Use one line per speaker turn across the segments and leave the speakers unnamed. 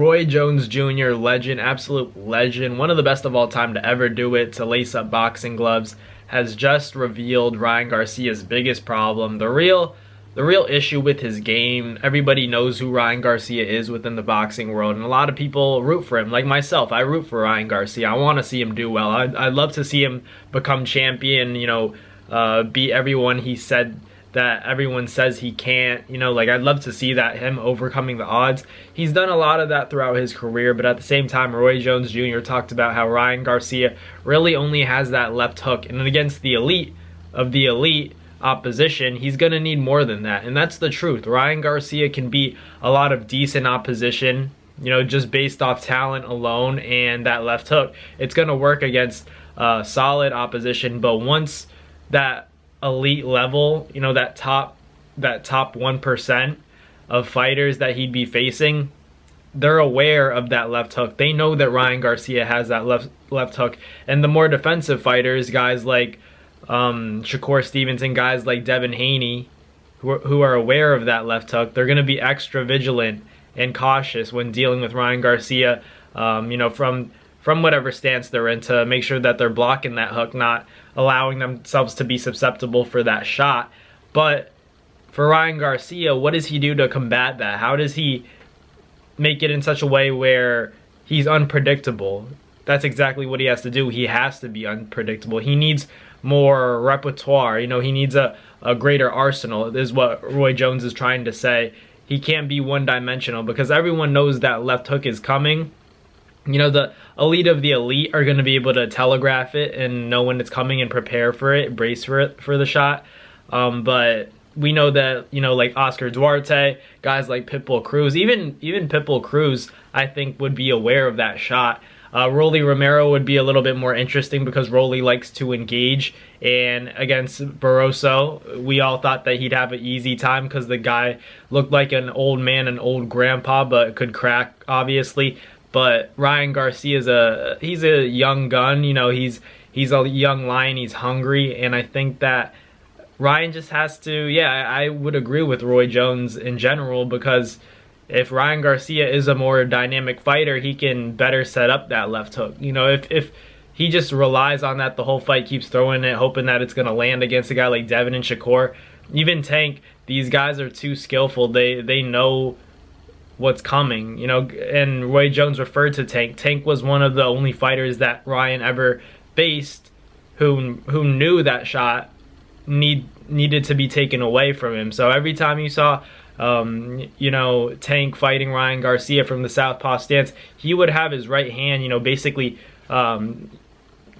Roy Jones Jr., legend, absolute legend, one of the best of all time to ever do it, to lace up boxing gloves, has just revealed Ryan Garcia's biggest problem. The real issue with his game. Everybody knows who Ryan Garcia is within the boxing world, and a lot of people root for him. Like myself, I root for Ryan Garcia. I want to see him do well. I'd love to see him become champion, beat everyone he said that everyone says he can't. I'd love to see that, him overcoming the odds. He's done a lot of that throughout his career, but at the same time, Roy Jones Jr. talked about how Ryan Garcia really only has that left hook, and against the elite of the elite opposition, he's going to need more than that. And that's the truth. Ryan Garcia can beat a lot of decent opposition, just based off talent alone and that left hook. It's going to work against solid opposition, but once that elite level, that top 1% of fighters that he'd be facing, they're aware of that left hook. They know that Ryan Garcia has that left hook. And the more defensive fighters, guys like Shakur Stevenson, guys like Devin Haney, who are aware of that left hook, they're going to be extra vigilant and cautious when dealing with Ryan Garcia, from whatever stance they're in, to make sure that they're blocking that hook, not allowing themselves to be susceptible for that shot. But for Ryan Garcia, what does he do to combat that? How does he make it in such a way where he's unpredictable? That's exactly what he has to do. He has to be unpredictable. He needs more repertoire. He needs a greater arsenal, is what Roy Jones is trying to say. He can't be one-dimensional, because everyone knows that left hook is coming. The elite of the elite are going to be able to telegraph it and know when it's coming and prepare for it, brace for it, for the shot. But we know that, like Oscar Duarte, guys like Pitbull Cruz, even Pitbull Cruz, I think, would be aware of that shot. Rolly Romero would be a little bit more interesting, because Rolly likes to engage, and against Barroso, we all thought that he'd have an easy time because the guy looked like an old man, an old grandpa, but could crack, obviously. But Ryan Garcia he's a young gun, he's a young lion, he's hungry, and I think that Ryan just has to, I would agree with Roy Jones in general, because if Ryan Garcia is a more dynamic fighter, he can better set up that left hook. If he just relies on that the whole fight, keeps throwing it, hoping that it's going to land against a guy like Devin and Shakur, even Tank, these guys are too skillful. They know what's coming, and Roy Jones referred to Tank. Tank was one of the only fighters that Ryan ever faced who knew that shot needed to be taken away from him. So every time you saw Tank fighting Ryan Garcia from the southpaw stance, he would have his right hand, basically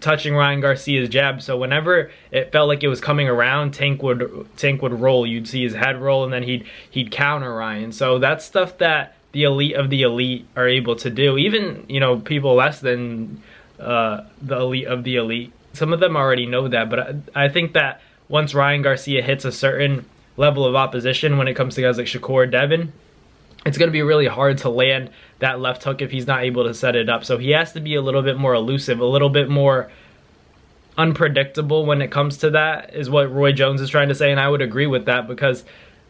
touching Ryan Garcia's jab. So whenever it felt like it was coming around, Tank would roll. You'd see his head roll, and then he'd counter Ryan. So that's stuff that the elite of the elite are able to do. Even people less than the elite of the elite, some of them already know that. But I think that once Ryan Garcia hits a certain level of opposition, when it comes to guys like Shakur, Devin, it's going to be really hard to land that left hook if he's not able to set it up. So he has to be a little bit more elusive, a little bit more unpredictable when it comes to that, is what Roy Jones is trying to say. And I would agree with that, because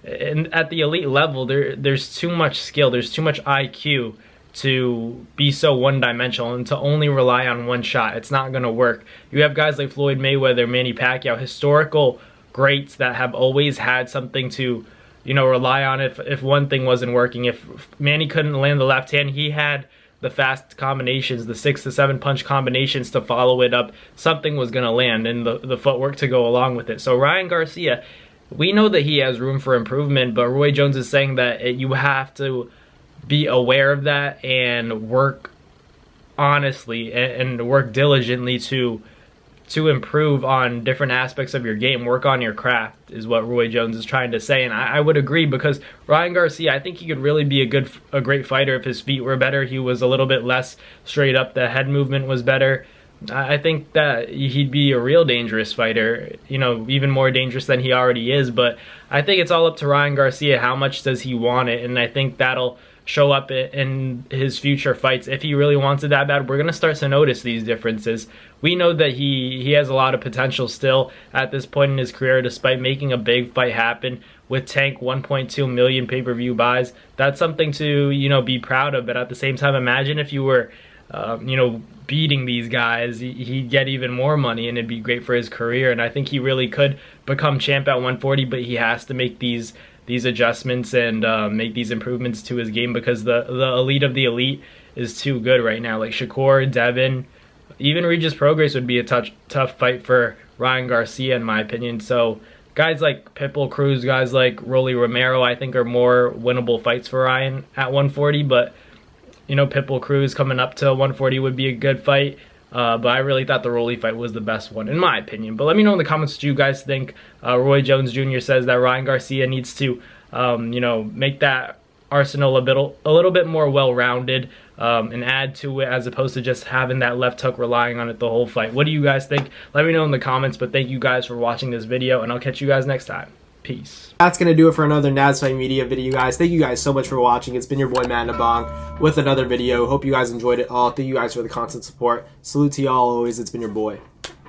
at the elite level, there's too much skill, there's too much IQ to be so one-dimensional and to only rely on one shot. It's not going to work. You have guys like Floyd Mayweather, Manny Pacquiao, historical greats that have always had something to rely on if one thing wasn't working. If Manny couldn't land the left hand, he had the fast combinations, the 6 to 7 punch combinations to follow it up. Something was going to land, and the footwork to go along with it. So Ryan Garcia, we know that he has room for improvement, but Roy Jones is saying that you have to be aware of that and work honestly and work diligently to improve on different aspects of your game. Work on your craft is what Roy Jones is trying to say. And I would agree, because Ryan Garcia, I think he could really be a great fighter if his feet were better. He was a little bit less straight up. The head movement was better. I think that he'd be a real dangerous fighter, even more dangerous than he already is. But I think it's all up to Ryan Garcia. How much does he want it? And I think that'll show up in his future fights. If he really wants it that bad, we're going to start to notice these differences. We know that he has a lot of potential still at this point in his career, despite making a big fight happen. with Tank 1.2 million pay-per-view buys. That's something to, you know, be proud of. But at the same time, imagine if you were, you know, beating these guys, he'd get even more money, and it'd be great for his career. And I think he really could become champ at 140, but he has to make these adjustments and make these improvements to his game, because the elite of the elite is too good right now. Like Shakur, Devin, even Regis Prograis would be a tough fight for Ryan Garcia, in my opinion. So guys like Pitbull Cruz, guys like Rolly Romero, I think are more winnable fights for Ryan at 140. But, you know, Pitbull Cruz coming up to 140 would be a good fight. But I really thought the Rolly fight was the best one, in my opinion. But let me know in the comments what you guys think. Roy Jones Jr. says that Ryan Garcia needs to, you know, make that arsenal a little bit more well-rounded, and add to it, as opposed to just having that left hook, relying on it the whole fight. What do you guys think? Let me know in the comments. But thank you guys for watching this video, and I'll catch you guys next time. Peace. That's going to do it for another Naz Fight Media video, guys. Thank you guys so much for watching. It's been your boy, Matt Nabong, with another video. Hope you guys enjoyed it all. Thank you guys for the constant support. Salute to y'all always. It's been your boy.